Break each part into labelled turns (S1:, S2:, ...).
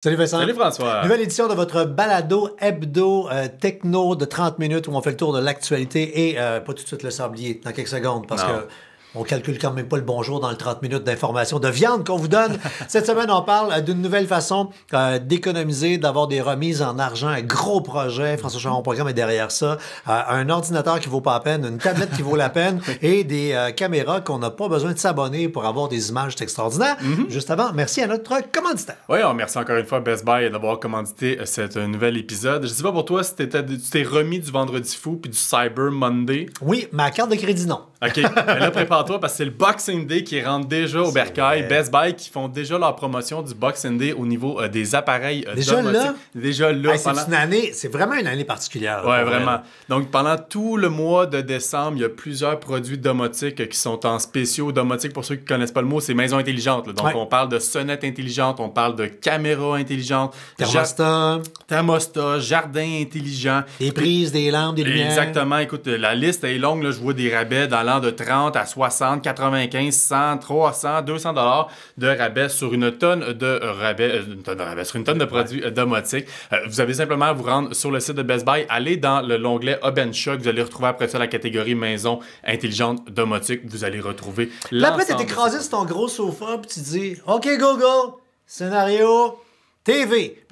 S1: Salut Vincent.
S2: Salut François.
S1: Nouvelle édition de votre balado hebdo techno de 30 minutes où on fait le tour de l'actualité et pas tout de suite le sablier dans quelques secondes parce que on calcule quand même pas le bonjour dans le 30 minutes d'information de viande qu'on vous donne. Cette semaine, on parle d'une nouvelle façon d'économiser, d'avoir des remises en argent. Un gros projet. François Charon.com est derrière ça. Un ordinateur qui vaut pas la peine, une tablette qui vaut la peine et des caméras qu'on n'a pas besoin de s'abonner pour avoir des images extraordinaires. Juste avant, merci à notre commanditaire.
S2: Oui, on remercie encore une fois Best Buy d'avoir commandité cet nouvel épisode. Je sais pas pour toi si tu t'es remis du Vendredi fou puis du Cyber Monday.
S1: Oui, ma carte de crédit, non.
S2: OK, là, prépare-toi parce que c'est le Boxing Day qui rentre déjà au bercail. Best Buy qui font déjà leur promotion du Boxing Day au niveau des appareils domotiques. Déjà là?
S1: C'est une année, c'est vraiment une année particulière.
S2: Oui, vraiment. Donc, pendant tout le mois de décembre, il y a plusieurs produits domotiques qui sont en spéciaux. Domotique, pour ceux qui ne connaissent pas le mot, c'est maison intelligente. Là. Donc, on parle de sonnettes intelligentes, on parle de caméras intelligentes. Thermostat, jardin intelligent.
S1: Des prises, des lampes, des lumières.
S2: Exactement. Écoute, la liste est longue. Là. Je vois des rabais dans de 30 à 60, 95, 100, 300, 200 $ de rabais sur une tonne de rabais, sur une tonne de produits domotiques. Vous avez simplement à vous rendre sur le site de Best Buy, allez dans l'onglet Hub & Shock, vous allez retrouver après ça la catégorie maison intelligente domotique. Vous allez retrouver
S1: l'ensemble. Après, t'es écrasé sur ton gros sofa puis tu dis « OK, Google, scénario... TV. »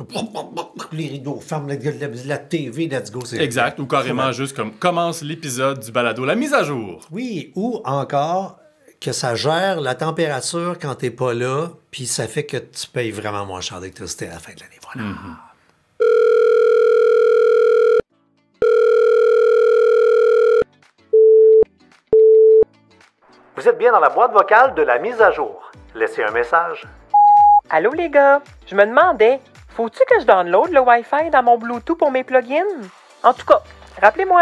S1: Les rideaux ferment la TV, let's go.
S2: Exact, ou carrément juste comme commence l'épisode du balado, la mise à jour.
S1: Oui, ou encore que ça gère la température quand t'es pas là, puis ça fait que tu payes vraiment moins cher d'électricité à la fin de l'année. Voilà. Vous êtes bien dans la boîte vocale de la mise à jour. Laissez un message.
S3: Allô les gars, je me demandais, faut-tu que je download le Wi-Fi dans mon Bluetooth pour mes plugins? En tout cas, rappelez-moi.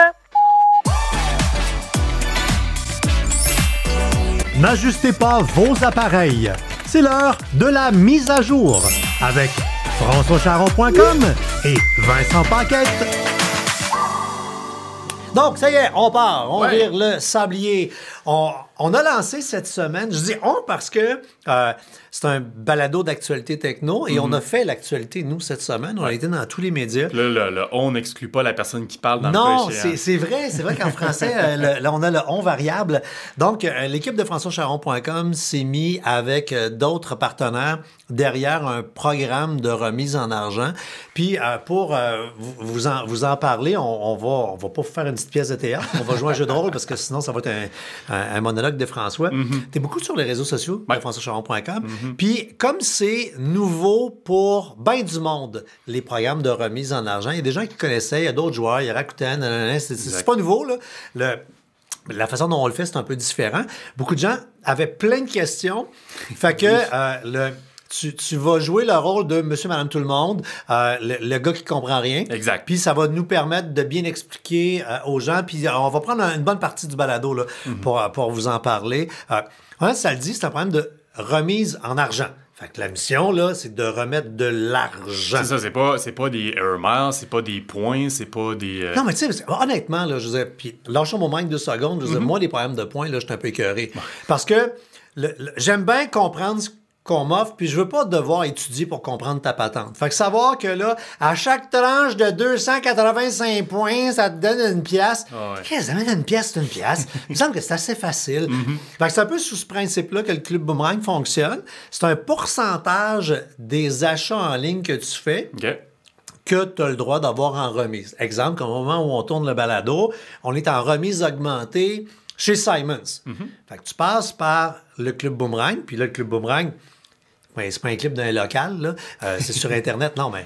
S1: N'ajustez pas vos appareils. C'est l'heure de la mise à jour avec FrançoisCharron.com et Vincent Paquette. Donc, ça y est, on part. On vire le sablier. On a lancé cette semaine, je dis on parce que c'est un balado d'actualité techno et on a fait l'actualité, nous, cette semaine. On a été dans tous les médias.
S2: Là, le on n'exclut pas la personne qui parle dans
S1: le
S2: cas échéant.
S1: C'est vrai qu'en français, là, on a le on variable. Donc, l'équipe de FrançoisCharron.com s'est mis avec d'autres partenaires derrière un programme de remise en argent. Puis, pour vous en parler, on va pas faire une petite pièce de théâtre. On va jouer un jeu de rôle parce que sinon, ça va être un monologue de François. T'es beaucoup sur les réseaux sociaux de FrançoisCharron.com. Puis, comme c'est nouveau pour bien du monde, les programmes de remise en argent, il y a des gens qui connaissaient, il y a d'autres joueurs, il y a Rakuten, c'est pas nouveau, là. La façon dont on le fait, c'est un peu différent. Beaucoup de gens avaient plein de questions. Fait que tu vas jouer le rôle de monsieur, madame, tout le monde, le gars qui comprend rien.
S2: Exact.
S1: Puis ça va nous permettre de bien expliquer aux gens. Puis on va prendre une bonne partie du balado là, pour vous en parler. Ça le dit, c'est un problème de remise en argent. Fait que la mission, là, c'est de remettre de l'argent.
S2: C'est ça, c'est pas des air miles, c'est pas des points, c'est pas des...
S1: Non, mais tu sais, honnêtement, là, je disais, puis lâchons mon manque 2 secondes, je disais, moi, les problèmes de points, là, je suis un peu écœuré. Parce que j'aime bien comprendre ce qu'on m'offre, puis je veux pas devoir étudier pour comprendre ta patente. Fait que savoir que là, à chaque tranche de 285 points, ça te donne une pièce. Qu'est-ce que ça me donne une pièce, c'est une pièce? Il me semble que c'est assez facile. Fait que c'est un peu sous ce principe-là que le Club Boomerang fonctionne. C'est un pourcentage des achats en ligne que tu fais. Que tu as le droit d'avoir en remise. Exemple, au moment où on tourne le balado, on est en remise augmentée chez Simons. Fait que tu passes par le Club Boomerang, puis là, le Club Boomerang, c'est pas un clip d'un local, là. C'est sur Internet. Non, mais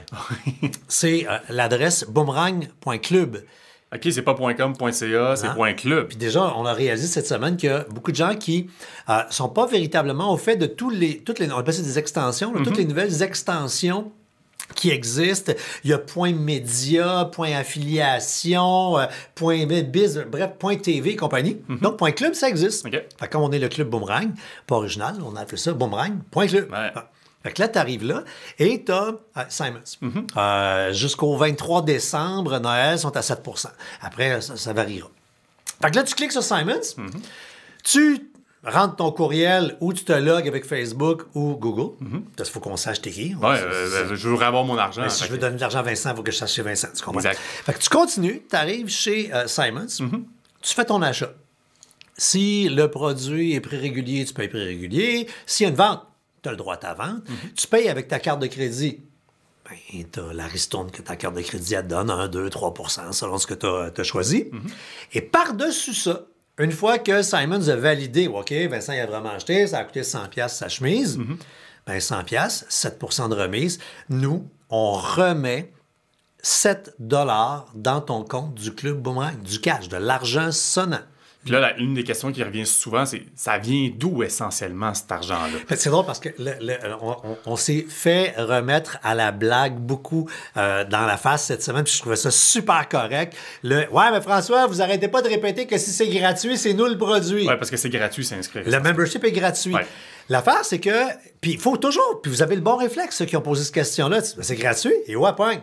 S1: c'est l'adresse boomerang.club.
S2: OK, c'est pas .com.ca, c'est .club.
S1: Puis déjà, on a réalisé cette semaine qu'il y a beaucoup de gens qui sont pas véritablement au fait de toutes les on appelle ça des extensions, toutes les nouvelles extensions qui existent. Il y a Point Média, Point Affiliation, Point Biz, bref, Point TV et compagnie. Donc, Point Club, ça existe. Fait comme on est le Club Boomerang, pas original, on a appelé ça Boomerang, Point Club. Fait que là, tu arrives là et tu as Simons. Jusqu'au 23 décembre, Noël sont à 7 %. Après, ça variera. Fait que là, tu cliques sur Simons, tu rentre ton courriel ou tu te logs avec Facebook ou Google. Il faut qu'on sache t'es qui.
S2: Ouais, je veux avoir mon argent.
S1: Si je veux donner de l'argent à Vincent, il faut que je sache chez Vincent. Tu comprends?
S2: Exact.
S1: Fait que tu continues, tu arrives chez Simons, tu fais ton achat. Si le produit est prix régulier, tu payes prix régulier. S'il y a une vente, tu as le droit à ta vente. Tu payes avec ta carte de crédit. Ben, tu as la ristourne que ta carte de crédit elle te donne, 1, 2, 3 % selon ce que tu as choisi. Et par-dessus ça, une fois que Simons a validé, OK, Vincent il a vraiment acheté, ça a coûté 100$ sa chemise, ben 100$, 7 % de remise, nous, on remet 7 $ dans ton compte du Club Boomerang, du cash, de l'argent sonnant.
S2: Puis là, une des questions qui revient souvent, c'est ça vient d'où essentiellement cet argent-là?
S1: C'est drôle parce que on s'est fait remettre à la blague beaucoup dans la face cette semaine, puis je trouvais ça super correct. Ouais, mais François, vous arrêtez pas de répéter que si c'est gratuit, c'est nous le produit.
S2: Oui, parce que c'est gratuit, c'est inscrit.
S1: Le membership est gratuit.
S2: Ouais.
S1: L'affaire, c'est que, puis il faut toujours, puis vous avez le bon réflexe, ceux qui ont posé cette question-là, c'est gratuit, et ouais, point.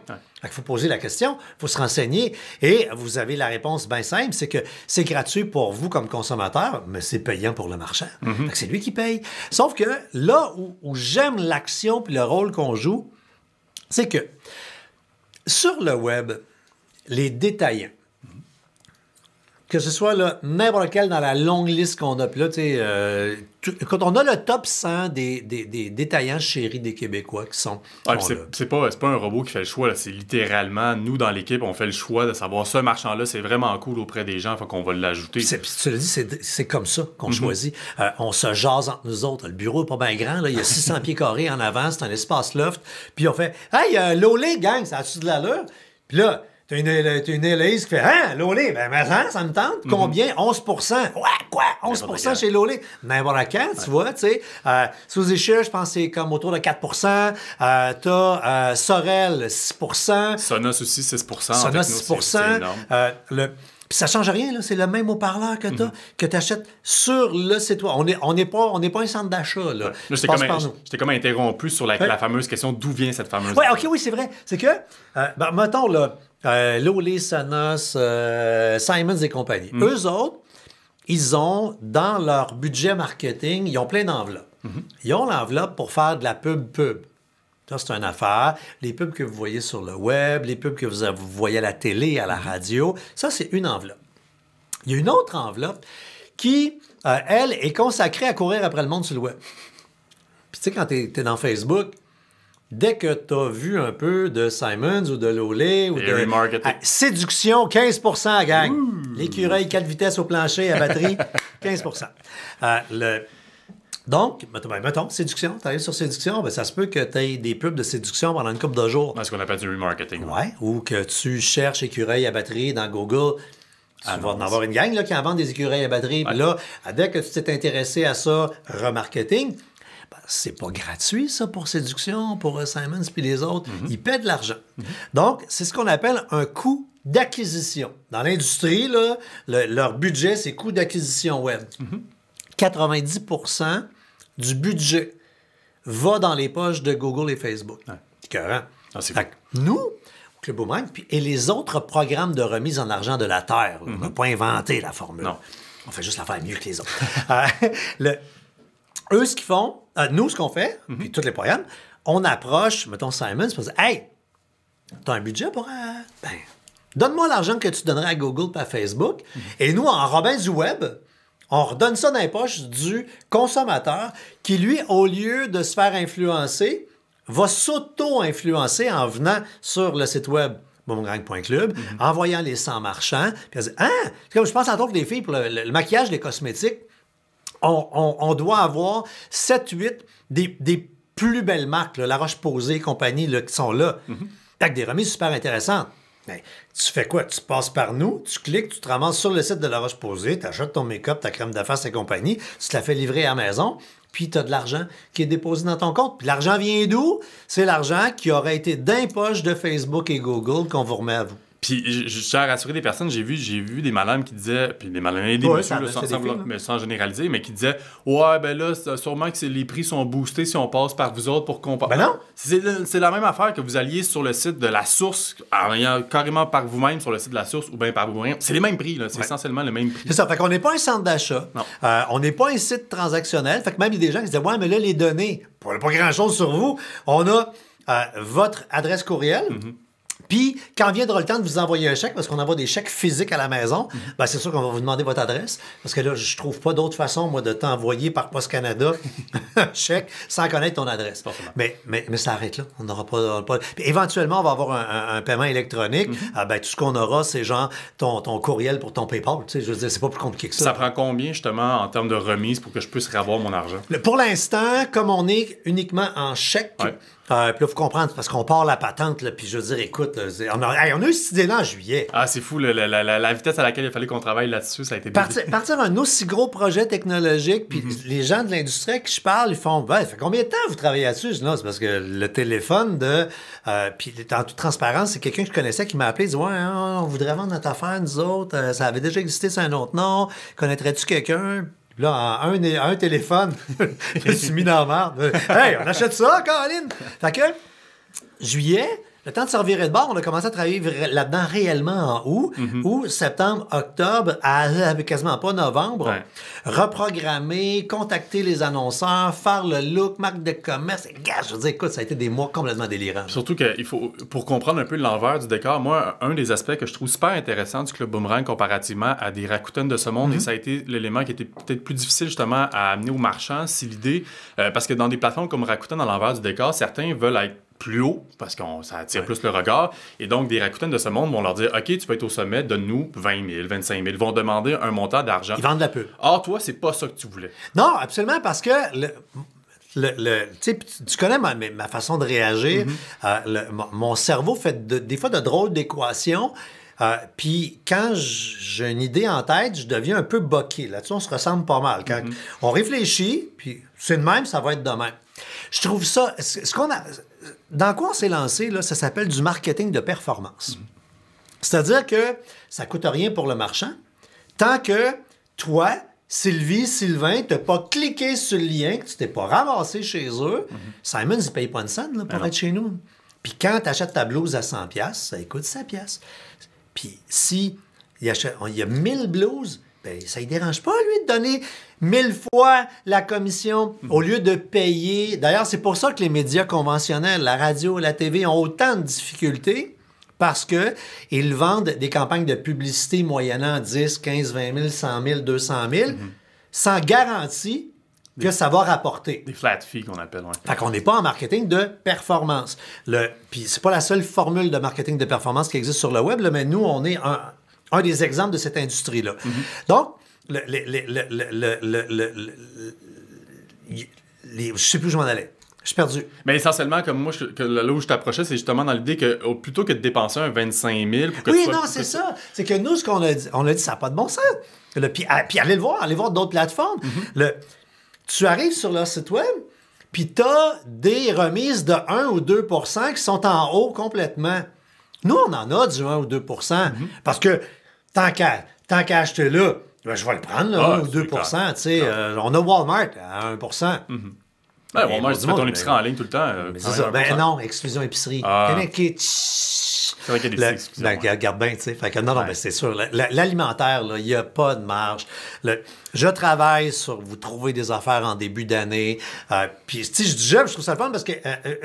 S1: Il faut poser la question, il faut se renseigner, et vous avez la réponse bien simple, c'est que c'est gratuit pour vous comme consommateur, mais c'est payant pour le marchand. Fait que c'est lui qui paye. Sauf que là où j'aime l'action puis le rôle qu'on joue, c'est que sur le web, les détaillants, que ce soit là, n'importe quel dans la longue liste qu'on a. Puis là, tu sais, quand on a le top 100 des détaillants chéris des Québécois qui sont.
S2: C'est pas un robot qui fait le choix. Là. C'est littéralement, nous, dans l'équipe, on fait le choix de savoir ce marchand-là, c'est vraiment cool auprès des gens, fait qu'on va l'ajouter.
S1: Puis tu l'as dit, c'est comme ça qu'on choisit. On se jase entre nous autres. Le bureau n'est pas bien grand. Là. Il y a 600 pieds carrés en avant. C'est un espace loft. Puis on fait « Hey, Lolé, gang, ça a-tu de l'allure? » Puis là, t'as une Héloïse qui fait « Hein, Lolé, ben ça me tente. Combien? 11 % Ouais, quoi? 11 % chez Lolé. » N'importe quand, tu vois, tu sais. Sous échelle, je pense que c'est comme autour de 4 %. T'as Sorel, 6 %.
S2: Sonos aussi, 6 %
S1: Sonos, 6 %.
S2: C'est énorme.
S1: Puis ça change rien, là. C'est le même haut-parleur que tu achètes sur le site web. On n'est pas un centre d'achat, là.
S2: Ouais. J'étais comme interrompu sur la fameuse question d'où vient cette fameuse...
S1: Oui, c'est vrai. C'est que, mettons, là, Lolé, Sonos, Simons et compagnie. Eux autres, ils ont, dans leur budget marketing, ils ont plein d'enveloppes. Ils ont l'enveloppe pour faire de la pub. Ça, c'est une affaire. Les pubs que vous voyez sur le web, les pubs que vous voyez à la télé, à la radio, ça, c'est une enveloppe. Il y a une autre enveloppe qui, elle, est consacrée à courir après le monde sur le web. Puis tu sais, quand tu es dans Facebook, dès que tu as vu un peu de Simons ou de Lolé ou de... séduction, 15 % gang. L'écureuil 4 vitesses au plancher à batterie, 15 %. Donc, mettons, séduction, tu arrives sur séduction, ben, ça se peut que tu aies des pubs de séduction pendant une couple de jours.
S2: C'est ce qu'on appelle du remarketing.
S1: Ouais, ou que tu cherches écureuil à batterie dans Google. Il va en avoir une gang là, qui en vend des écureuils à batterie. Puis là, dès que tu t'es intéressé à ça, remarketing, ben, c'est pas gratuit, ça, pour séduction, pour Simons puis les autres. Ils paient de l'argent. Donc, c'est ce qu'on appelle un coût d'acquisition. Dans l'industrie, là, leur budget, c'est coût d'acquisition web. 90 % du budget va dans les poches de Google et Facebook. C'est écœurant. Nous, au Club Boomerang, et les autres programmes de remise en argent de la Terre, on n'a pas inventé la formule. Non. On fait juste la faire mieux que les autres. Eux, ce qu'ils font, nous, ce qu'on fait, puis tous les programmes, on approche, mettons, Simons, on dit « Hey, t'as un budget pour... donne-moi l'argent que tu donnerais à Google et à Facebook. Et nous, en Robin du Web... on redonne ça dans les poches du consommateur qui, lui, au lieu de se faire influencer, va s'auto-influencer en venant sur le site web boomerang.club, en voyant les 100 marchands, puis elle dit « Ah! » Comme je pense entre autres les filles, pour le maquillage, les cosmétiques, on doit avoir 7-8 des plus belles marques, là, La Roche-Posay et compagnie, là, qui sont là, avec des remises super intéressantes. Ben, tu fais quoi? Tu passes par nous, tu cliques, tu te ramasses sur le site de La Roche-Posay, tu achètes ton make-up, ta crème d'affaires et compagnie, tu te la fais livrer à la maison, puis tu as de l'argent qui est déposé dans ton compte. Puis l'argent vient d'où? C'est l'argent qui aurait été d'impoche de Facebook et Google qu'on vous remet à vous.
S2: Puis je tiens à rassurer des personnes, j'ai vu des madames qui disaient, puis des madames et des
S1: Ouais,
S2: messieurs, là,
S1: c'est des filles, là.
S2: sans généraliser, mais qui disaient ouais, ben là, sûrement que les prix sont boostés si on passe par vous autres pour comparer.
S1: Ben non!
S2: C'est la même affaire que vous alliez sur le site de la source, en ayant carrément par vous-même sur le site de la source ou bien par vous-même. C'est les mêmes prix, là. C'est essentiellement le même prix.
S1: C'est ça. Fait qu'on n'est pas un centre d'achat.
S2: Non.
S1: On n'est pas un site transactionnel. Fait que même il y a des gens qui disaient ouais, mais là, les données, pas grand-chose sur vous. On a votre adresse courriel. Puis, quand viendra le temps de vous envoyer un chèque, parce qu'on envoie des chèques physiques à la maison, ben c'est sûr qu'on va vous demander votre adresse. Parce que là, je trouve pas d'autre façon, moi, de t'envoyer par Poste Canada un chèque sans connaître ton adresse. Mais ça arrête là. On n'aura pas. Puis, éventuellement, on va avoir un paiement électronique. Ben, tout ce qu'on aura, c'est genre ton courriel pour ton PayPal. Tu sais, je veux dire, c'est pas plus compliqué que ça.
S2: Ça prend combien, justement, en termes de remise pour que je puisse revoir mon argent?
S1: Pour l'instant, comme on est uniquement en chèque, puis là, il faut comprendre, parce qu'on part la patente, là, puis je veux dire, écoute, on a eu cette idée-là en juillet.
S2: Ah, c'est fou, la vitesse à laquelle il a fallu qu'on travaille là-dessus, ça a été
S1: Partir un aussi gros projet technologique, puis les gens de l'industrie à qui je parle, ils font, ça fait combien de temps vous travaillez là-dessus? Je dis, non, c'est parce que le téléphone puis en toute transparence, c'est quelqu'un que je connaissais qui m'a appelé, il dit, ouais, on voudrait vendre notre affaire, nous autres, ça avait déjà existé, c'est un autre nom, connaîtrais-tu quelqu'un? Puis là, en un téléphone, je me suis mis dans la merde. Hey, on achète ça, Caroline! Fait que, juillet, le temps de se revirer de bord, on a commencé à travailler là-dedans réellement en août, ou septembre, octobre, quasiment pas novembre.
S2: Ouais.
S1: Reprogrammer, contacter les annonceurs, faire le look, marque de commerce. Gars, je veux dire, écoute, ça a été des mois complètement délirants.
S2: Surtout qu'il faut, pour comprendre un peu l'envers du décor, moi, un des aspects que je trouve super intéressant du Club Boomerang comparativement à des Rakuten de ce monde, et ça a été l'élément qui était peut-être plus difficile justement à amener aux marchands, c'est l'idée, parce que dans des plateformes comme Rakuten, à l'envers du décor, certains veulent être plus haut, parce que ça attire plus le regard. Et donc, des Rakuten de ce monde vont leur dire, OK, tu vas être au sommet, donne-nous 20 000, 25 000. Ils vont demander un montant d'argent.
S1: Ils vendent de la pub.
S2: Or, toi, c'est pas ça que tu voulais.
S1: Non, absolument, parce que tu connais ma façon de réagir. Mon cerveau fait des fois de drôles d'équations. Puis quand j'ai une idée en tête, je deviens un peu boqué. Là-dessus, on se ressemble pas mal. Quand on réfléchit, puis c'est de même, ça va être de même. Je trouve ça... Dans quoi on s'est lancé, là, ça s'appelle du marketing de performance. C'est-à-dire que ça ne coûte rien pour le marchand tant que toi, Sylvie, Sylvain, tu n'as pas cliqué sur le lien, que tu t'es pas ramassé chez eux. Simon, il ne paye pas une scène là, pour être chez nous. Puis quand tu achètes ta blouse à 100$, ça coûte 100$. Puis si il y a 1000 blouses, ben, ça ne dérange pas, lui, de donner 1000 fois la commission au lieu de payer. D'ailleurs, c'est pour ça que les médias conventionnels, la radio, la TV, ont autant de difficultés parce qu'ils vendent des campagnes de publicité moyennant 10, 15, 20 000, 100 000, 200 000 sans garantie que ça va rapporter.
S2: Des flat fees qu'on appelle, ouais.
S1: Fait qu'on n'est pas en marketing de performance. Puis c'est pas la seule formule de marketing de performance qui existe sur le web, là, mais nous, on est un des exemples de cette industrie-là. Donc, je sais plus où je m'en allais. Je suis perdu.
S2: Mais essentiellement, comme moi, là où je t'approchais, c'est justement dans l'idée que plutôt que de dépenser un 25 000 pour que
S1: oui, non, c'est ça. C'est que nous, ce qu'on a dit, on a dit, ça n'a pas de bon sens. Puis allez voir d'autres plateformes. Tu arrives sur leur site web, puis tu as des remises de 1 ou 2 % qui sont en haut complètement. Nous, on en a du 1 ou 2 % parce que tant qu'à acheter là, ben, je vais le prendre, là, 1 ou 2 % tu sais, on a Walmart à 1 %.
S2: Ouais, Walmart, tu fais ton épicerie en ligne tout le temps.
S1: C'est ça. Ben non, exclusion épicerie.
S2: C'est vrai qu'il y a des exclusions.
S1: Regarde bien, tu sais. Fait que non, ben, c'est sûr. L'alimentaire, il n'y a pas de marge. Je travaille sur vous trouver des affaires en début d'année. Puis, tu sais, je dis job, je trouve ça le fun parce que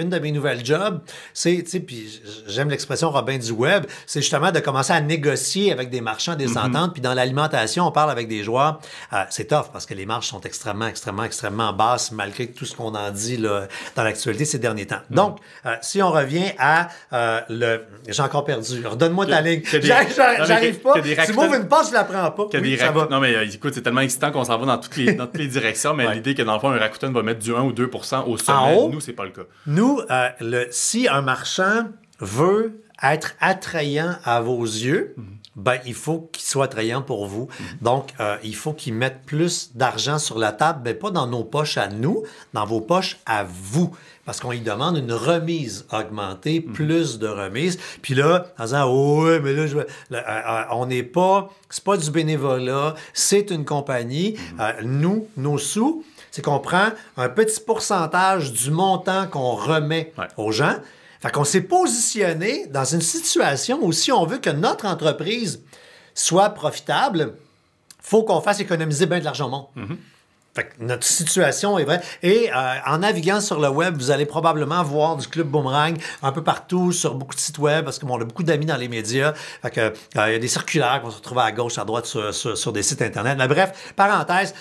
S1: une de mes nouvelles jobs, c'est, tu sais, puis j'aime l'expression Robin du web, c'est justement de commencer à négocier avec des marchands des ententes. Puis dans l'alimentation, on parle avec des joueurs. C'est tough parce que les marges sont extrêmement, extrêmement, extrêmement basses malgré tout ce qu'on en dit là, dans l'actualité ces derniers temps. Donc, si on revient à j'ai encore perdu. Redonne-moi ta ligne. J'arrive pas. Tu m'ouvres une passe, je la prends pas.
S2: Ça va. Non, mais écoute, c'est tellement excitant qu'on s'en va dans toutes les directions, mais l'idée que dans le fond, un Rakuten va mettre du 1 ou 2 % au sommet, nous, c'est pas le cas.
S1: Nous, si un marchand veut être attrayant à vos yeux, ben, il faut qu'il soit attrayant pour vous. Donc, il faut qu'il mette plus d'argent sur la table, mais pas dans nos poches à nous, dans vos poches à vous. parce qu'on lui demande une remise augmentée, plus de remises. Puis là, en disant, oh, ouais, mais là, on n'est pas, c'est pas du bénévolat, c'est une compagnie. Nous, nos sous, c'est qu'on prend un petit pourcentage du montant qu'on remet aux gens. Fait qu'on s'est positionné dans une situation où si on veut que notre entreprise soit profitable, il faut qu'on fasse économiser bien de l'argent au monde. Fait que notre situation est vraie. Et en naviguant sur le web, vous allez probablement voir du Club Boomerang un peu partout, sur beaucoup de sites web, parce qu'on a beaucoup d'amis dans les médias. Fait que il y a des circulaires qu'on se retrouve à gauche, à droite sur des sites Internet. Mais bref, parenthèse,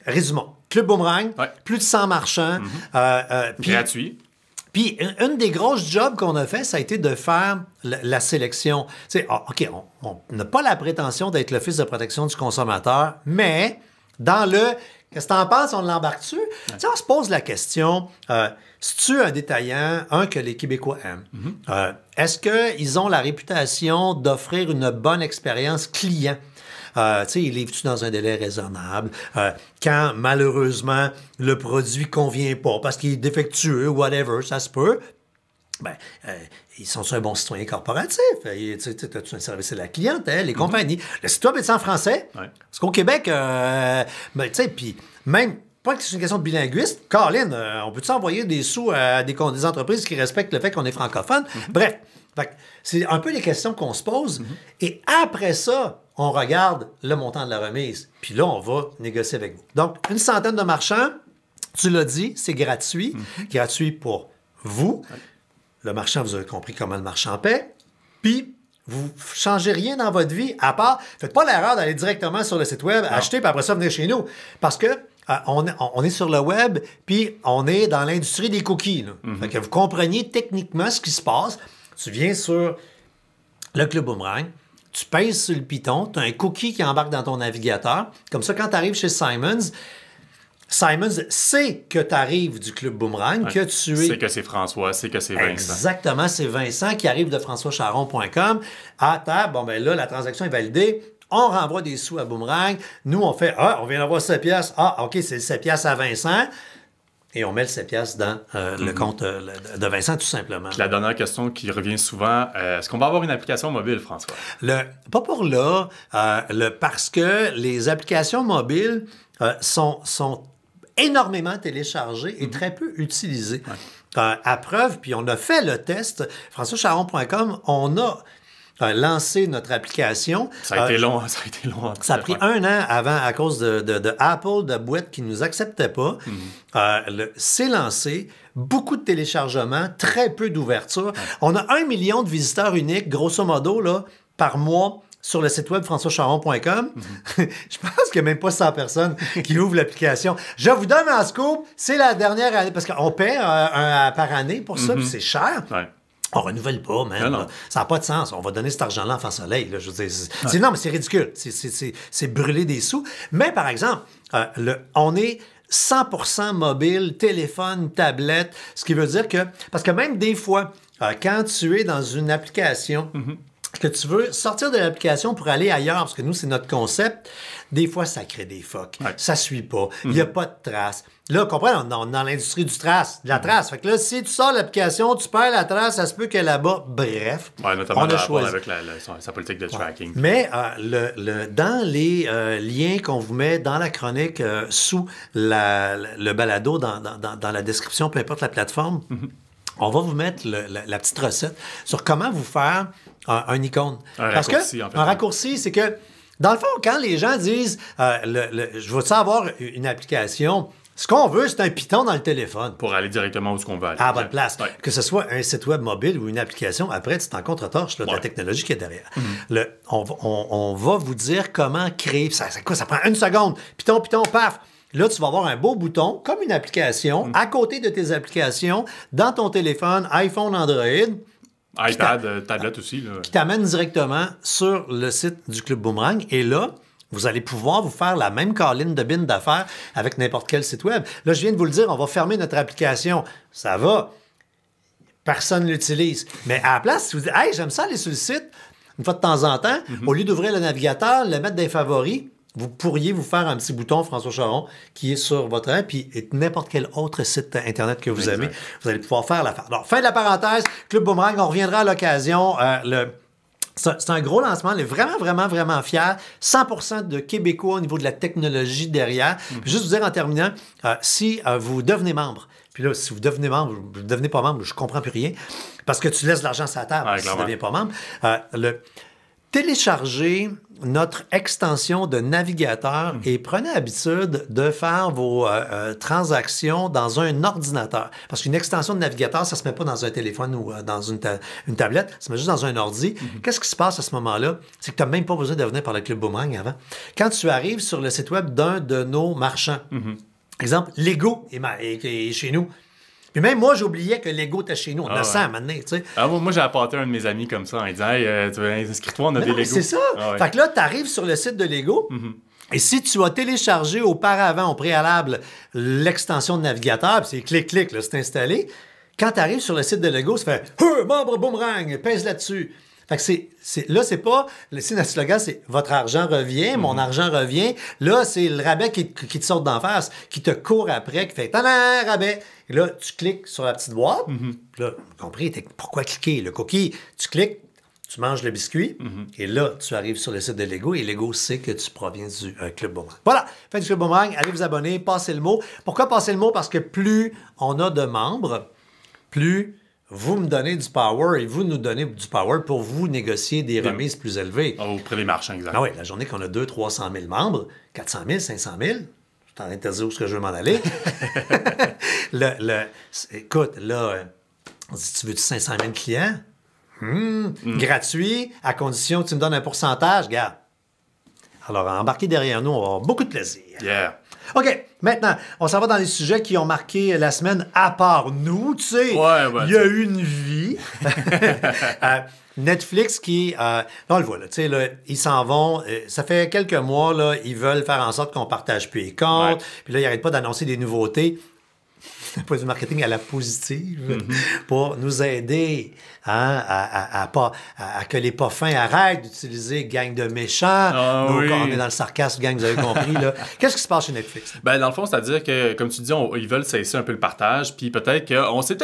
S1: résumons. Club Boomerang, plus de 100 marchands.
S2: Gratuit.
S1: Puis, une des grosses jobs qu'on a fait, ça a été de faire la sélection. Tu sais, OK, on n'a pas la prétention d'être l'Office de protection du consommateur, mais dans le « qu'est-ce que t'en penses, on l'embarque-tu? » Tu sais, on se pose la question, c'est-tu un détaillant, que les Québécois aiment? Est-ce qu'ils ont la réputation d'offrir une bonne expérience client? Tu sais, ils livrent-tu dans un délai raisonnable? Quand, malheureusement, le produit ne convient pas parce qu'il est défectueux, whatever, ça se peut, ben, ils sont un bon citoyen corporatif. As-tu un service à la clientèle, les compagnies? Le site web est en français? Parce qu'au Québec, ben, tu sais, puis même, pas que c'est une question de bilinguiste, Colin, on peut-tu envoyer des sous à des entreprises qui respectent le fait qu'on est francophone? Bref, c'est un peu les questions qu'on se pose. Et après ça, on regarde le montant de la remise. Puis là, on va négocier avec vous. Donc, une centaine de marchands, tu l'as dit, c'est gratuit. Gratuit pour vous. Le marchand, vous avez compris comment le marchand paie. Puis, vous ne changez rien dans votre vie, à part, faites pas l'erreur d'aller directement sur le site web, acheter, puis après ça, venir chez nous. Parce que on est sur le web, puis on est dans l'industrie des cookies. Fait que vous compreniez techniquement ce qui se passe. Tu viens sur le Club Boomerang, tu pèses sur le piton, tu as un cookie qui embarque dans ton navigateur. Comme ça, quand tu arrives chez Simons sait que tu arrives du Club Boomerang, que tu es...
S2: C'est que c'est François, c'est que c'est Vincent.
S1: Exactement, c'est Vincent qui arrive de françoischaron.com. À table, bon, ben là, la transaction est validée. On renvoie des sous à Boomerang. Nous, on fait, on vient d'avoir 7 piastres. OK, c'est 7 piastres à Vincent. Et on met le 7 piastres dans le compte de Vincent, tout simplement.
S2: Puis la dernière question qui revient souvent, est-ce qu'on va avoir une application mobile, François?
S1: Pas pour là, parce que les applications mobiles sont énormément téléchargées et très peu utilisées. À preuve, puis on a fait le test, françoischaron.com, on a lancé notre application.
S2: Ça a été long.
S1: Ça a pris 1 an avant à cause de Apple, de boîtes qui ne nous acceptaient pas. C'est lancé. Beaucoup de téléchargements, très peu d'ouverture. On a 1 million de visiteurs uniques, grosso modo, là, par mois sur le site web françoischaron.com. Je pense qu'il n'y a même pas 100 personnes qui ouvrent l'application. Je vous donne un scoop, c'est la dernière année, parce qu'on paie par année pour ça, puis c'est cher. On renouvelle pas, man. Non. Ça n'a pas de sens. On va donner cet argent-là en face soleil. Là, je veux dire, non, mais c'est ridicule. C'est brûler des sous. Mais par exemple, on est 100% mobile, téléphone, tablette, ce qui veut dire que... Parce que même des fois, quand tu es dans une application... que tu veux sortir de l'application pour aller ailleurs, parce que nous, c'est notre concept, des fois, ça crée des fucks. Ça suit pas. Il n'y a pas de trace. Là, comprends, on est dans l'industrie de la trace. Fait que là, si tu sors l'application, tu perds la trace, ça se peut qu'elle est là-bas. Bref,
S2: notamment
S1: on a choisi.
S2: avec sa politique de tracking.
S1: Mais dans les liens qu'on vous met dans la chronique sous le balado, dans la description, peu importe la plateforme, on va vous mettre la petite recette sur comment vous faire un icône. Un raccourci, c'est que, dans le fond, quand les gens disent je veux avoir une application, ce qu'on veut, c'est un piton dans le téléphone.
S2: Pour aller directement où ce qu'on veut aller.
S1: À la bonne place. Que ce soit un site web mobile ou une application, après, c'est en contre-torche de la technologie qui est derrière. On va vous dire comment créer. Ça prend 1 seconde. Piton, paf! Là, tu vas avoir un beau bouton, comme une application, à côté de tes applications, dans ton téléphone, iPhone, Android.
S2: iPad, tablette aussi. Là.
S1: Qui t'amène directement sur le site du Club Boomerang. Et là, vous allez pouvoir vous faire la même colline de bin d'affaires avec n'importe quel site web. Là, je viens de vous le dire, on va fermer notre application. Ça va. Personne ne l'utilise. Mais à la place, si vous dites, hey, j'aime ça aller sur le site, une fois de temps en temps, au lieu d'ouvrir le navigateur, le mettre dans les favoris, vous pourriez vous faire un petit bouton François Charon qui est sur votre œil, puis n'importe quel autre site Internet que vous avez, vous allez pouvoir faire l'affaire. Alors, fin de la parenthèse, Club Boomerang, on reviendra à l'occasion. C'est un gros lancement. On est vraiment fiers. 100% de Québécois au niveau de la technologie derrière. Puis juste vous dire en terminant, si vous devenez membre, puis là, si vous devenez membre, vous ne devenez pas membre, je comprends plus rien, parce que tu laisses l'argent sur la table si tu ne deviens pas membre. Téléchargez notre extension de navigateur et prenez l'habitude de faire vos transactions dans un ordinateur. Parce qu'une extension de navigateur, ça ne se met pas dans un téléphone ou dans une tablette, ça se met juste dans un ordi. Qu'est-ce qui se passe à ce moment-là? C'est que tu n'as même pas besoin de venir par le Club Boomerang avant. Quand tu arrives sur le site web d'un de nos marchands, exemple, Lego est chez nous. Puis même moi, j'oubliais que Lego était chez nous. On a ça maintenant, tu sais.
S2: Moi, j'ai apporté un de mes amis comme ça en disant hey, inscris-toi, on a des Lego.
S1: C'est ça. Fait que là, tu arrives sur le site de Lego. Et si tu as téléchargé auparavant, au préalable, l'extension de navigateur, puis c'est clic, là, c'est installé, quand tu arrives sur le site de Lego, ça fait « membre Boomerang, pèse là-dessus ». Fait que là, c'est pas... C'est notre slogan, c'est « Votre argent revient, mon argent revient ». Là, c'est le rabais qui te sort d'en face, qui te court après, qui fait « Tada, rabais ». Et là, tu cliques sur la petite boîte. Là, vous compris, pourquoi cliquer? Le cookie, tu cliques, tu manges le biscuit. Et là, tu arrives sur le site de Lego et Lego sait que tu proviens du Club Boomerang. Voilà, fin du Club Boomerang. Allez vous abonner, passez le mot. Pourquoi passer le mot? Parce que plus on a de membres, plus vous me donnez du power et vous nous donnez du power pour vous négocier des remises plus élevées.
S2: Auprès des marchands, exactement.
S1: Ah oui, la journée qu'on a 200-300 000 membres, 400 000, 500 000, je suis en train de te dire où est-ce que je veux m'en aller. Écoute, là, on dit, tu veux 500 000 clients? Gratuit, à condition que tu me donnes un pourcentage, regarde. Alors, embarquez derrière nous, on va avoir beaucoup de plaisir.
S2: Yeah.
S1: OK, maintenant, on s'en va dans les sujets qui ont marqué la semaine, à part nous, tu sais. Il y a eu une vie. Netflix qui... là, on le voit, là, tu sais, là, ils s'en vont. Ça fait quelques mois, là, ils veulent faire en sorte qu'on ne partage plus les comptes. Puis là, ils n'arrêtent pas d'annoncer des nouveautés. D'un point de vue marketing à la positive, pour nous aider à que les pas fins arrêtent d'utiliser gang de méchants. On est dans le sarcasme, gang, vous avez compris. Là. Qu'est-ce qui se passe chez Netflix?
S2: Ben, dans le fond, c'est-à-dire que, comme tu dis, ils veulent cesser un peu le partage, puis peut-être qu'on se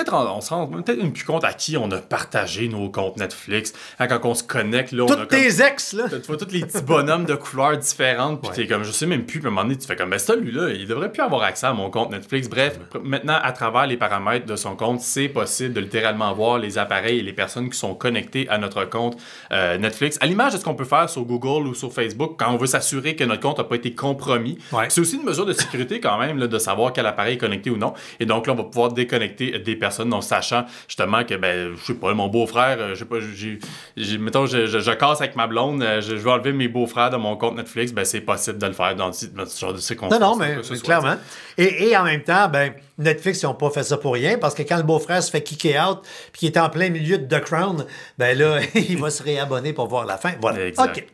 S2: rend peut-être même plus compte à qui on a partagé nos comptes Netflix. Quand on se connecte, là,
S1: Toutes tes ex, là!
S2: Tu vois tous les petits bonhommes de couleurs différentes, puis t'es comme, je sais même plus, puis à un moment donné, tu fais comme, ben celui-là, il devrait plus avoir accès à mon compte Netflix. Bref, maintenant, à travers les paramètres de son compte, c'est possible de littéralement voir les appareils et les personnes qui sont connectées à notre compte Netflix. À l'image de ce qu'on peut faire sur Google ou sur Facebook quand on veut s'assurer que notre compte n'a pas été compromis. C'est aussi une mesure de sécurité quand même là, de savoir quel appareil est connecté ou non. Et donc là, on va pouvoir déconnecter des personnes en sachant justement que, ben, je sais pas, mon beau-frère, je sais pas, mettons, je casse avec ma blonde, je veux enlever mes beaux-frères de mon compte Netflix, ben c'est possible de le faire dans ce genre de circonstances.
S1: Non, mais clairement. Et en même temps, ben, Netflix, ils n'ont pas fait ça pour rien, parce que quand le beau-frère se fait kicker out puis qu'il est en plein milieu de The Crown, ben là, il va se réabonner pour voir la fin. Voilà.
S2: Exact.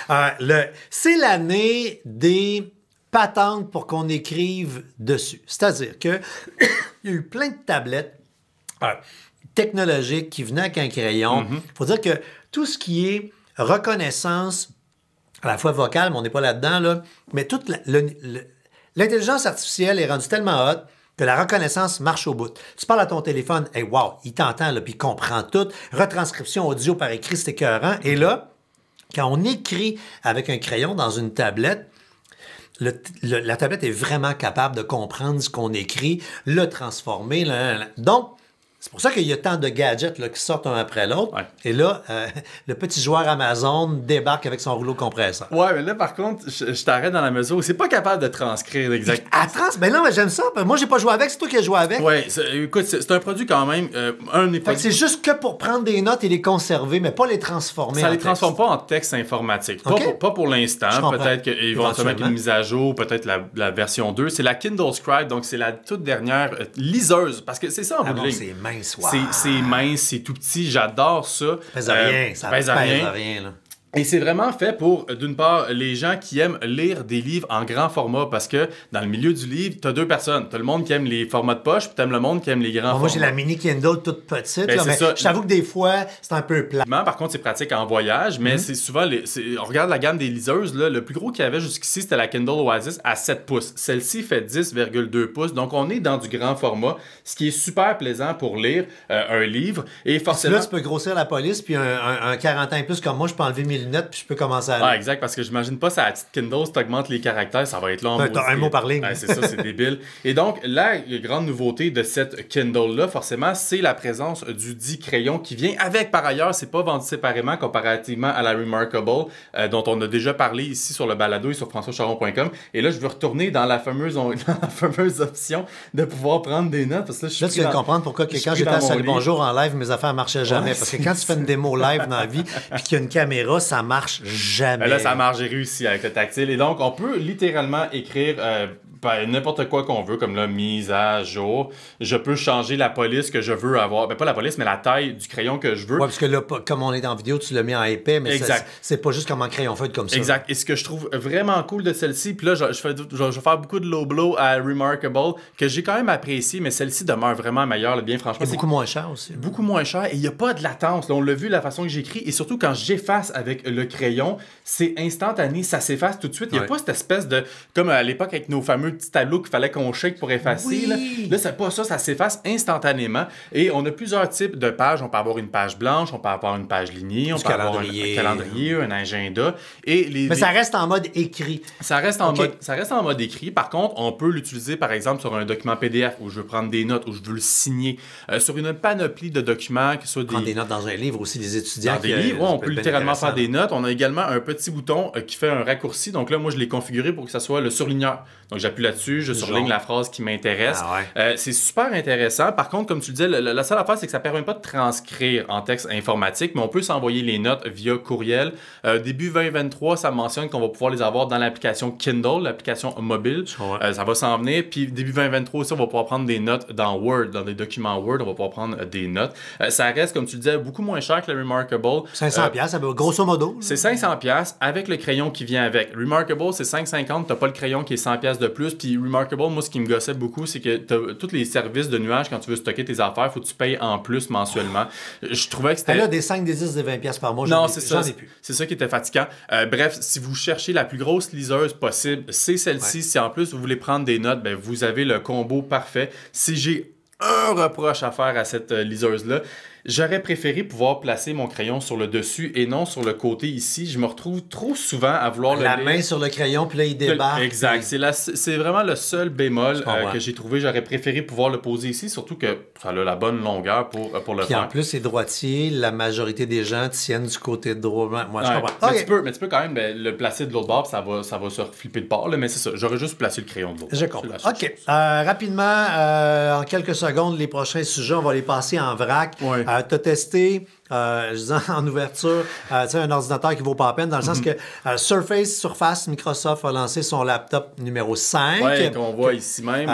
S1: OK. C'est l'année des patentes pour qu'on écrive dessus. C'est-à-dire que il y a eu plein de tablettes technologiques qui venaient avec un crayon. Il faut dire que tout ce qui est reconnaissance, à la fois vocale, mais on n'est pas là-dedans, là, mais toute l'intelligence artificielle est rendue tellement haute que la reconnaissance marche au bout. Tu parles à ton téléphone, hey, wow, il t'entend, là, puis il comprend tout. Retranscription audio par écrit, c'est écœurant. Et là, quand on écrit avec un crayon dans une tablette, la tablette est vraiment capable de comprendre ce qu'on écrit, le transformer. Donc, c'est pour ça qu'il y a tant de gadgets là, qui sortent un après l'autre. Ouais. Et là, le petit joueur Amazon débarque avec son rouleau compresseur.
S2: Ouais, mais là, par contre, je t'arrête dans la mesure où c'est pas capable de transcrire exactement.
S1: Ben non, mais j'aime ça. Moi, j'ai pas joué avec. C'est toi qui as joué avec.
S2: Ouais, écoute, c'est un produit quand même.
S1: C'est juste que pour prendre des notes et les conserver, mais pas les transformer.
S2: Ça les transforme pas en texte informatique.
S1: Okay.
S2: Pas pour l'instant. Peut-être qu'ils vont se mettre une mise à jour, peut-être la version 2. C'est la Kindle Scribe, donc c'est la toute dernière liseuse. Parce que c'est ça en bout de ligne.
S1: C'est
S2: mince, c'est tout petit, j'adore ça.
S1: Ça pèse rien, ça pèse rien. Là.
S2: Et c'est vraiment fait pour, d'une part, les gens qui aiment lire des livres en grand format, parce que dans le milieu du livre, t'as deux personnes. T'as le monde qui aime les formats de poche, puis t'aimes le monde qui aime les grands formats.
S1: Moi, j'ai la mini Kindle toute petite,
S2: Ben,
S1: là, mais
S2: ça.
S1: je t'avoue que des fois, c'est un peu plat.
S2: Par contre, c'est pratique en voyage, mais c'est souvent... on regarde la gamme des liseuses, là, le plus gros qu'il y avait jusqu'ici, c'était la Kindle Oasis à 7 pouces. Celle-ci fait 10,2 pouces, donc on est dans du grand format, ce qui est super plaisant pour lire un livre. Et forcément...
S1: Là, tu peux grossir la police, puis un 40 ans et plus comme moi, je peux enlever mes lunettes, puis je peux commencer à lire.
S2: Ah, exact, parce que j'imagine pas ça à la petite Kindle, si t'augmentes les caractères, ça va être long.
S1: T'as un mot par ligne.
S2: Ouais, c'est ça, c'est débile. Et donc, la grande nouveauté de cette Kindle-là, forcément, c'est la présence du dit crayon qui vient avec, par ailleurs, c'est pas vendu séparément comparativement à la Remarkable, dont on a déjà parlé ici sur le balado et sur françoischaron.com. Et là, je veux retourner dans la fameuse option de pouvoir prendre des notes. Parce que
S1: là, tu viens de comprendre pourquoi quand j'étais à Salut Bonjour en live, mes affaires marchaient jamais. Parce que quand tu fais une démo live dans la vie, puis qu'il y a une caméra, ça marche jamais.
S2: Là, ça marche, j'ai réussi avec le tactile. Et donc, on peut littéralement écrire n'importe quoi qu'on veut, comme là, mise à jour. Je peux changer la police que je veux avoir. Ben, pas la police, mais la taille du crayon que je veux.
S1: Oui, parce que là, comme on est en vidéo, tu l'as mis en épais, mais
S2: exact.
S1: C'est pas juste comme en crayon feuille comme ça.
S2: Exact. Et ce que je trouve vraiment cool de celle-ci, puis là, je vais faire beaucoup de low blow à Remarkable, que j'ai quand même apprécié, mais celle-ci demeure vraiment meilleure, là, bien franchement.
S1: Et beaucoup moins cher aussi.
S2: Beaucoup moins cher, et il n'y a pas de latence. Là, on l'a vu, la façon que j'écris, et surtout quand j'efface avec le crayon, c'est instantané, ça s'efface tout de suite. Il n'y a pas cette espèce de... Comme à l'époque avec nos fameux petits tableaux qu'il fallait qu'on shake pour effacer.
S1: Oui.
S2: Là, c'est pas ça, ça s'efface instantanément. Et on a plusieurs types de pages. On peut avoir une page blanche, on peut avoir une page lignée, on peut avoir un calendrier, un agenda. Mais
S1: ça reste en mode écrit.
S2: Ça reste en mode écrit. Par contre, on peut l'utiliser, par exemple, sur un document PDF où je veux prendre des notes, où je veux le signer. Sur une panoplie de documents, que ce soit
S1: prendre des notes dans un livre aussi, les étudiants.
S2: Dans des livres, on peut littéralement faire des notes. On a également un petit bouton qui fait un raccourci. Donc là, moi, je l'ai configuré pour que ça soit le surligneur. Donc, j'appuie là-dessus, je surligne la phrase qui m'intéresse.
S1: Ah ouais.
S2: C'est super intéressant. Par contre, comme tu le disais, la seule affaire, c'est que ça ne permet pas de transcrire en texte informatique, mais on peut s'envoyer les notes via courriel. Début 2023, ça mentionne qu'on va pouvoir les avoir dans l'application Kindle, l'application mobile. Ça va s'en venir. Puis début 2023 aussi, on va pouvoir prendre des notes dans Word, dans des documents Word, on va pouvoir prendre des notes. Ça reste, comme tu le disais, beaucoup moins cher que le Remarkable.
S1: 500$, ça veut, grosso modo.
S2: C'est 500$ avec le crayon qui vient avec. Remarkable, c'est 5,50$. T'as pas le crayon qui est 100$ de plus. Puis Remarkable, moi, ce qui me gossait beaucoup, c'est que tous les services de nuage, quand tu veux stocker tes affaires, faut que tu payes en plus mensuellement. Je trouvais que c'était...
S1: Là, des 5, des 10, des 20$ par mois,
S2: non, c'est ça.
S1: J'en ai plus.
S2: C'est ça qui était fatigant. Bref, si vous cherchez la plus grosse liseuse possible, c'est celle-ci. Ouais. Si en plus vous voulez prendre des notes, ben, vous avez le combo parfait. Si j'ai un reproche à faire à cette liseuse-là, j'aurais préféré pouvoir placer mon crayon sur le dessus et non sur le côté ici. Je me retrouve trop souvent à vouloir
S1: la main sur le crayon, puis là, il débarque.
S2: Exact. C'est vraiment le seul bémol que j'ai trouvé. J'aurais préféré pouvoir le poser ici, surtout que ça a la bonne longueur pour le
S1: puis
S2: faire.
S1: En plus, c'est droitier. La majorité des gens tiennent du côté droit. Moi, je comprends.
S2: Mais tu peux quand même le placer de l'autre bord, ça va se flipper de part. Là, mais c'est ça. J'aurais juste placé le crayon de l'autre.
S1: Je comprends. OK. Rapidement, en quelques secondes, les prochains sujets, on va les passer en vrac. Ouais. Tu as testé, je disais en ouverture, un ordinateur qui vaut pas la peine, dans le sens que Surface, Microsoft a lancé son laptop numéro 5.
S2: Oui, qu'on voit ici même.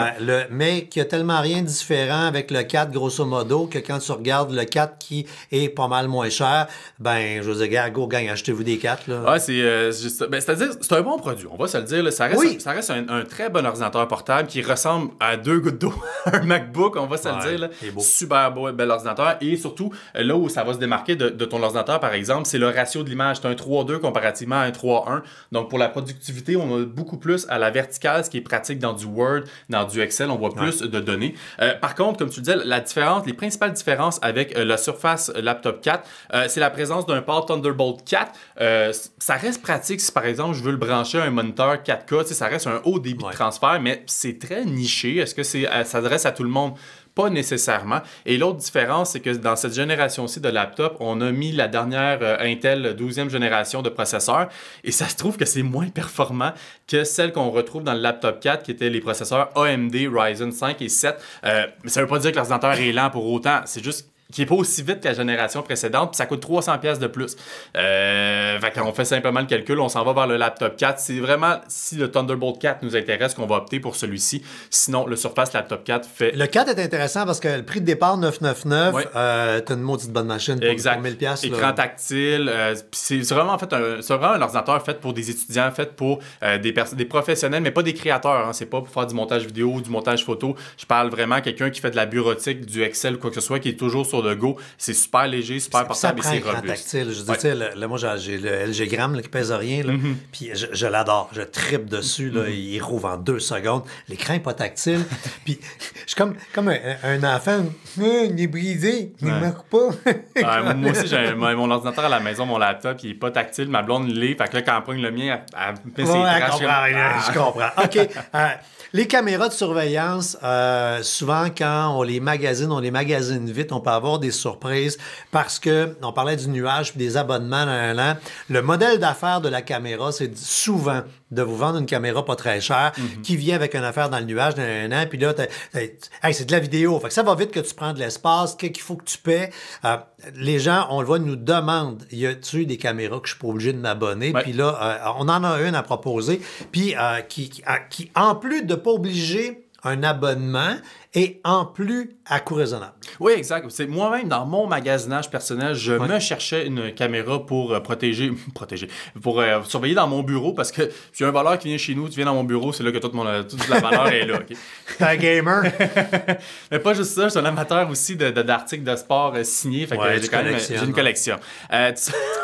S1: Mais qui a tellement rien de différent avec le 4, grosso modo, que quand tu regardes le 4 qui est pas mal moins cher, ben, je veux dire, go, gang, achetez-vous des 4. Là.
S2: Ouais, c'est-à-dire, c'est un bon produit, on va se le dire. Là. Ça reste un très bon ordinateur portable qui ressemble à 2 gouttes d'eau, un MacBook, on va se le dire. Là. Super beau, bel ordinateur. Et surtout, là où ça va se démarquer de ton ordinateur, par exemple, c'est le ratio de l'image. C'est un 3:2 comparativement à un 3:1. Donc, pour la productivité, on a beaucoup plus à la verticale, ce qui est pratique dans du Word, dans du Excel. On voit plus de données. Par contre, comme tu le disais, les principales différences avec le Surface Laptop 4, c'est la présence d'un port Thunderbolt 4. Ça reste pratique si, par exemple, je veux le brancher à un moniteur 4K. Ça reste un haut débit de transfert, mais c'est très niché. Est-ce que ça s'adresse à tout le monde? Pas nécessairement. Et l'autre différence, c'est que dans cette génération-ci de laptop, on a mis la dernière Intel 12e génération de processeurs et ça se trouve que c'est moins performant que celle qu'on retrouve dans le laptop 4 qui étaient les processeurs AMD Ryzen 5 et 7. Mais ça veut pas dire que l'ordinateur est lent pour autant. C'est juste qui est pas aussi vite que la génération précédente, puis ça coûte 300 pièces de plus. Fait qu'on fait simplement le calcul, on s'en va vers le laptop 4. C'est vraiment, si le Thunderbolt 4 nous intéresse, qu'on va opter pour celui-ci. Sinon, le Surface Laptop 4 fait...
S1: Le 4 est intéressant parce que le prix de départ, 999,
S2: Oui.
S1: T'as une maudite bonne machine pour 1000 pièces.
S2: Écran tactile. Puis c'est vraiment, en fait, c'est vraiment un ordinateur fait pour des étudiants, fait pour des professionnels, mais pas des créateurs. Hein. C'est pas pour faire du montage vidéo ou du montage photo. Je parle vraiment à quelqu'un qui fait de la bureautique, du Excel ou quoi que ce soit, qui est toujours sur le go. C'est super léger, super portable et c'est
S1: écran
S2: robuste.
S1: tactile. Je dis, tu sais, moi, j'ai le LG Gram là, qui pèse rien. Là, puis je l'adore. Je trippe dessus. Là, il rouvre en 2 secondes. L'écran n'est pas tactile. Puis je suis comme un enfant. Il est brisé. Il ne marque pas.
S2: Moi aussi, j'ai mon ordinateur à la maison, mon laptop, il n'est pas tactile. Ma blonde l'est. Fait que là, quand elle pogne le mien, elle met ses traces.
S1: Je comprends. OK. Les caméras de surveillance, souvent, quand on les magasine vite, on peut avoir des surprises parce que, on parlait du nuage puis des abonnements dans un an. Le modèle d'affaires de la caméra, c'est souvent de vous vendre une caméra pas très chère qui vient avec une affaire dans le nuage dans un an. Puis là, c'est de la vidéo. Fait que ça va vite que tu prends de l'espace, qu'il faut que tu paies. Les gens, on le voit, nous demandent, y a-tu des caméras que je suis pas obligé de m'abonner?
S2: Ouais.
S1: Puis là, on en a une à proposer. Puis qui, en plus de pas obliger un abonnement, et en plus à coût raisonnable.
S2: Oui, exact. C'est moi-même, dans mon magasinage personnel, je me cherchais une caméra pour protéger, pour surveiller dans mon bureau parce que j'ai un voleur qui vient chez nous, tu viens dans mon bureau, c'est là que toute la valeur est là. Okay?
S1: T'es un gamer.
S2: Mais pas juste ça, je suis un amateur aussi d'articles de sport signés. Fait que j'ai une collection.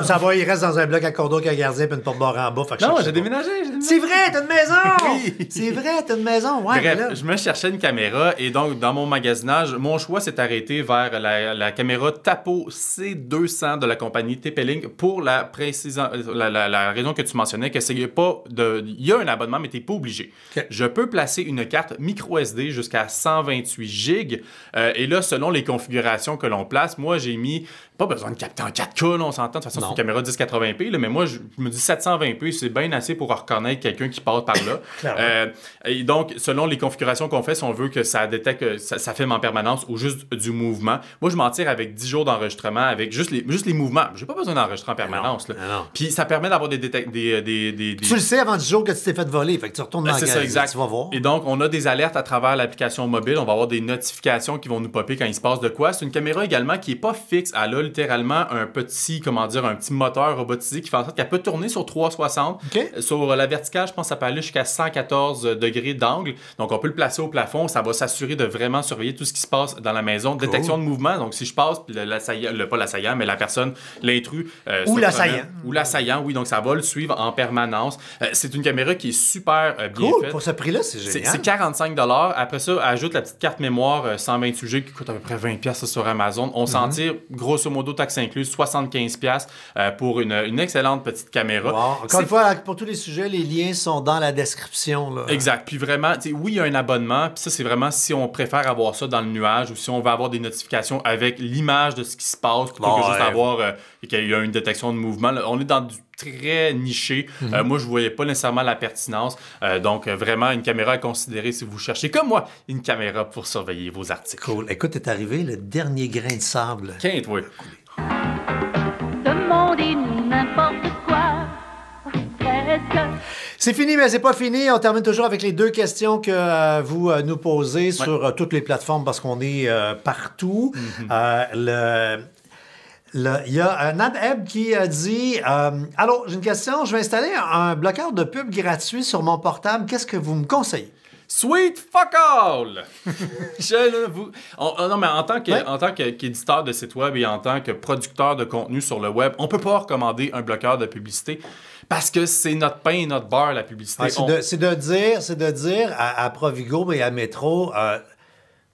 S1: Ça va, il reste dans un bloc à cordeau avec un gardien et une porte-barre en bas.
S2: Non, j'ai déménagé.
S1: C'est vrai, t'as une maison!
S2: Oui.
S1: C'est vrai, t'as une maison. Ouais,
S2: bref, je me cherchais une caméra et donc dans mon magasinage, mon choix s'est arrêté vers la caméra Tapo C200 de la compagnie TP-Link pour la raison que tu mentionnais, que c'est pas il y a un abonnement, mais t'es pas obligé.
S1: Okay.
S2: Je peux placer une carte micro SD jusqu'à 128 GB et là, selon les configurations que l'on place, moi, j'ai mis pas besoin de capter en 4K, là, on s'entend. De toute façon, c'est une caméra 1080p, là, mais moi, je me dis 720p, c'est bien assez pour reconnaître quelqu'un qui passe par là. Et donc, selon les configurations qu'on fait, si on veut que ça détecte, ça filme en permanence ou juste du mouvement. Moi, je m'en tire avec 10 jours d'enregistrement, avec juste les mouvements. J'ai pas besoin d'enregistrer en permanence. Puis ça permet d'avoir des...
S1: Tu le sais avant 10 jours que tu t'es fait voler, fait que tu retournes dans
S2: c'est ça, exact.
S1: Tu vas voir.
S2: Et donc, on a des alertes à travers l'application mobile. On va avoir des notifications qui vont nous popper quand il se passe de quoi. C'est une caméra également qui est pas fixe. Elle a littéralement un petit moteur robotisé qui fait en sorte qu'elle peut tourner sur 360.
S1: Okay.
S2: Sur la verticale, je pense que ça peut aller jusqu'à 114 degrés d'angle. Donc, on peut le placer au plafond. Ça va s'assurer de vraiment surveiller tout ce qui se passe dans la maison. Cool. Détection de mouvement. Donc, si je passe, puis pas l'assaillant, mais la personne, l'intrus.
S1: Ou l'assaillant.
S2: Ou l'assaillant, oui. Donc, ça va le suivre en permanence. C'est une caméra qui est super bien faite.
S1: Pour ce prix-là, c'est génial.
S2: C'est 45 $. Après ça, ajoute la petite carte mémoire 128 GB qui coûte à peu près 20 $ sur Amazon. On s'en tire, grosso modo, taxe incluse, 75 $ pour une excellente petite caméra.
S1: Wow. Encore une fois, pour tous les sujets, les liens sont dans la description. Là.
S2: Exact. Puis vraiment, oui, il y a un abonnement. Puis ça, c'est vraiment si on préfère avoir ça dans le nuage ou si on veut avoir des notifications avec l'image de ce qui se passe plutôt que juste avoir qu'il y a une détection de mouvement. Là, on est dans du très niché. Moi, je ne voyais pas nécessairement la pertinence. Donc, vraiment, une caméra à considérer si vous cherchez, comme moi, une caméra pour surveiller vos articles.
S1: Cool. Écoute, est arrivé le dernier grain de sable.
S2: Quinte, oui.
S4: Demandez n'importe quoi, presque.
S1: C'est fini, mais c'est pas fini. On termine toujours avec les 2 questions que vous nous posez sur toutes les plateformes parce qu'on est partout. Il y a Nab qui a dit allô, j'ai une question. Je vais installer un bloqueur de pub gratuit sur mon portable. Qu'est-ce que vous me conseillez?
S2: Sweet fuck all! Non, mais en tant qu'éditeur de site web et en tant que producteur de contenu sur le web, on peut pas recommander un bloqueur de publicité parce que c'est notre pain et notre beurre, la publicité.
S1: C'est de dire à Provigo et à Métro,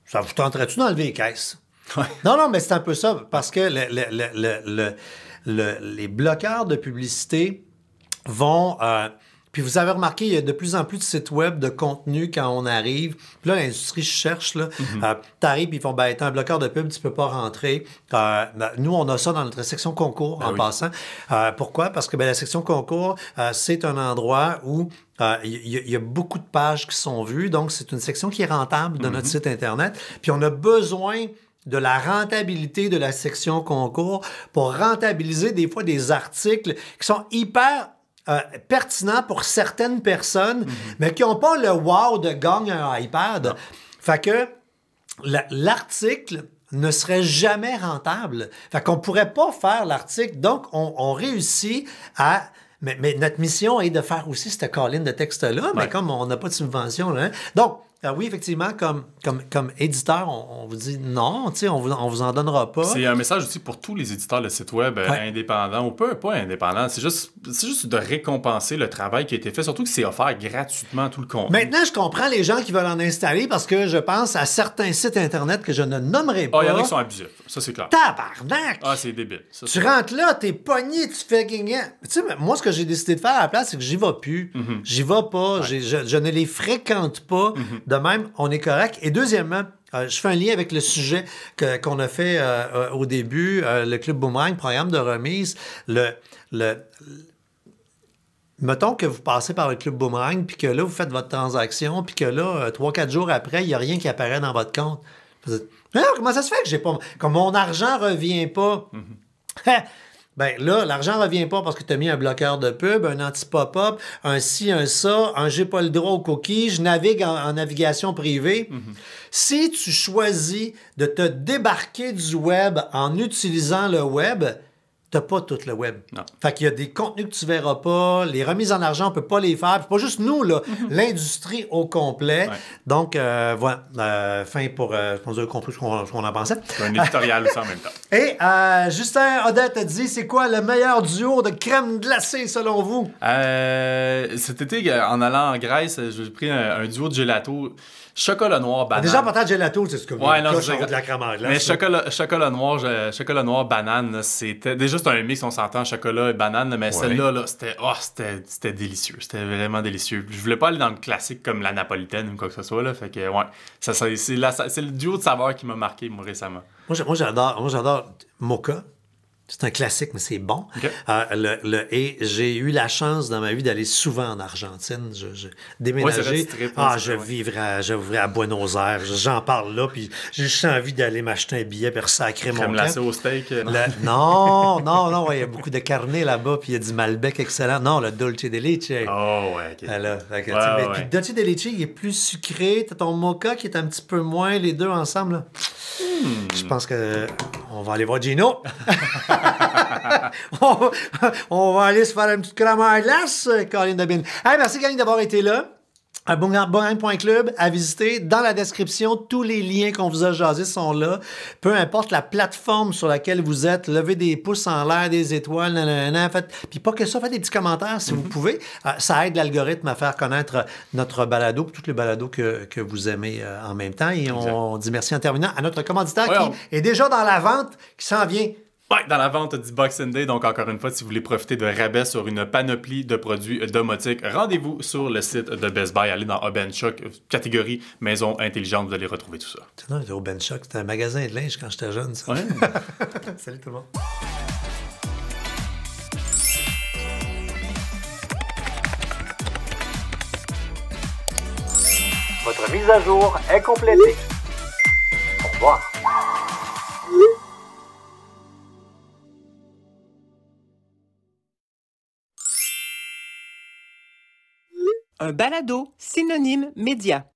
S1: ça vous tenterait-tu d'enlever les caisses?
S2: Ouais.
S1: Non, mais c'est un peu ça, parce que les bloqueurs de publicité vont... puis vous avez remarqué, il y a de plus en plus de sites web de contenu quand on arrive. Puis là, l'industrie cherche. T'arrives, ils font, t'as un bloqueur de pub, tu peux pas rentrer. Nous, on a ça dans notre section concours, passant. Pourquoi? Parce que la section concours, c'est un endroit où il y a beaucoup de pages qui sont vues. Donc, c'est une section qui est rentable de notre site Internet. Puis on a besoin de la rentabilité de la section concours pour rentabiliser des fois des articles qui sont hyper pertinents pour certaines personnes, mais qui n'ont pas le wow de gagner un iPad.
S2: Non.
S1: Fait que l'article ne serait jamais rentable. Fait qu'on pourrait pas faire l'article. Donc, on réussit à... Mais notre mission est de faire aussi cette colline de texte-là, mais comme on n'a pas de subvention, là, hein. Donc, oui, effectivement, comme éditeur, on vous dit non, on vous en donnera pas.
S2: C'est un message aussi pour tous les éditeurs de sites web indépendants ou pas indépendants. C'est juste de récompenser le travail qui a été fait, surtout que c'est offert gratuitement tout le contenu.
S1: Maintenant, je comprends les gens qui veulent en installer parce que je pense à certains sites Internet que je ne nommerai pas.
S2: Il y en a qui sont abusifs, ça c'est clair.
S1: Tabarnak!
S2: Ah, c'est débile. Ça,
S1: tu rentres là, t'es pogné, tu fais gagnant. Tu sais, moi, ce que j'ai décidé de faire à la place, c'est que j'y vais plus. J'y vais pas. Je ne les fréquente pas. De même, on est correct. Et deuxièmement, je fais un lien avec le sujet qu'on a fait au début, le Club Boomerang, programme de remise. Mettons que vous passez par le Club Boomerang, puis que là, vous faites votre transaction, puis que là, 3-4 jours après, il n'y a rien qui apparaît dans votre compte. Vous dites, comment ça se fait que j'ai pas... Comme mon argent revient pas? Ben là, l'argent revient pas parce que tu as mis un bloqueur de pub, un anti-pop-up, un ci, un ça, un j'ai pas le droit aux cookies, je navigue en navigation privée. Si tu choisis de te débarquer du web en utilisant le web, t'as pas tout le web.
S2: Non.
S1: Fait qu'il y a des contenus que tu verras pas, les remises en argent, on peut pas les faire. C'est pas juste nous, là, l'industrie au complet.
S2: Ouais.
S1: Donc, voilà, fin pour... on a compris ce qu'on en pensait.
S2: Un éditorial aussi en même temps.
S1: Et Justin Odette a dit, c'est quoi le meilleur duo de crème glacée selon vous?
S2: Cet été, en allant en Grèce, j'ai pris un duo de gelato. Chocolat noir, banane.
S1: Déjà, en partant de gelato, c'est ce que vous
S2: c'est
S1: de la crème en glace.
S2: Mais chocolat noir, banane, c'était... Déjà, c'est un mix, on s'entend, chocolat et banane, mais celle-là, là, c'était délicieux. C'était vraiment délicieux. Je voulais pas aller dans le classique comme la napolitaine ou quoi que ce soit, là. Fait que, ouais, c'est le duo de saveurs qui m'a marqué, moi, récemment.
S1: Moi, j'adore Mocha. C'est un classique, mais c'est bon.
S2: Okay.
S1: Et j'ai eu la chance dans ma vie d'aller souvent en Argentine. Je déménageais. Je vivrais à Buenos Aires. J'en parle là, puis j'ai juste envie d'aller m'acheter un billet pour sacrer mon camp.
S2: Crème glacée au steak.
S1: Non, il y a beaucoup de carnet là-bas, puis il y a du Malbec excellent. Non, le Dolce de Leche.
S2: Oh, ouais, OK.
S1: Puis le Dolce de Leche, il est plus sucré. T'as ton Mocha qui est un petit peu moins, les deux ensemble, là. Je pense que on va aller voir Gino. on va aller se faire une petite crème à glace, Colin Dabine. Hey, merci, Colin, d'avoir été là. Boomerang.club à visiter. Dans la description, tous les liens qu'on vous a jasés sont là. Peu importe la plateforme sur laquelle vous êtes, levez des pouces en l'air, des étoiles, puis pas que ça, faites des petits commentaires si vous pouvez. Ça aide l'algorithme à faire connaître notre balado, puis tous les balados que vous aimez en même temps. Et on dit merci en terminant à notre commanditaire qui est déjà dans la vente, qui s'en vient.
S2: Ouais, dans la vente du Boxing Day. Donc, encore une fois, si vous voulez profiter de rabais sur une panoplie de produits domotiques, rendez-vous sur le site de Best Buy. Allez dans Ben Choc, catégorie maison intelligente. Vous allez retrouver tout ça.
S1: Non, au Ben Choc, c'était un magasin de linge quand j'étais jeune, ça.
S2: Ouais.
S1: Salut tout le monde.
S5: Votre mise à jour est complétée. Au revoir.
S3: Un balado synonyme média.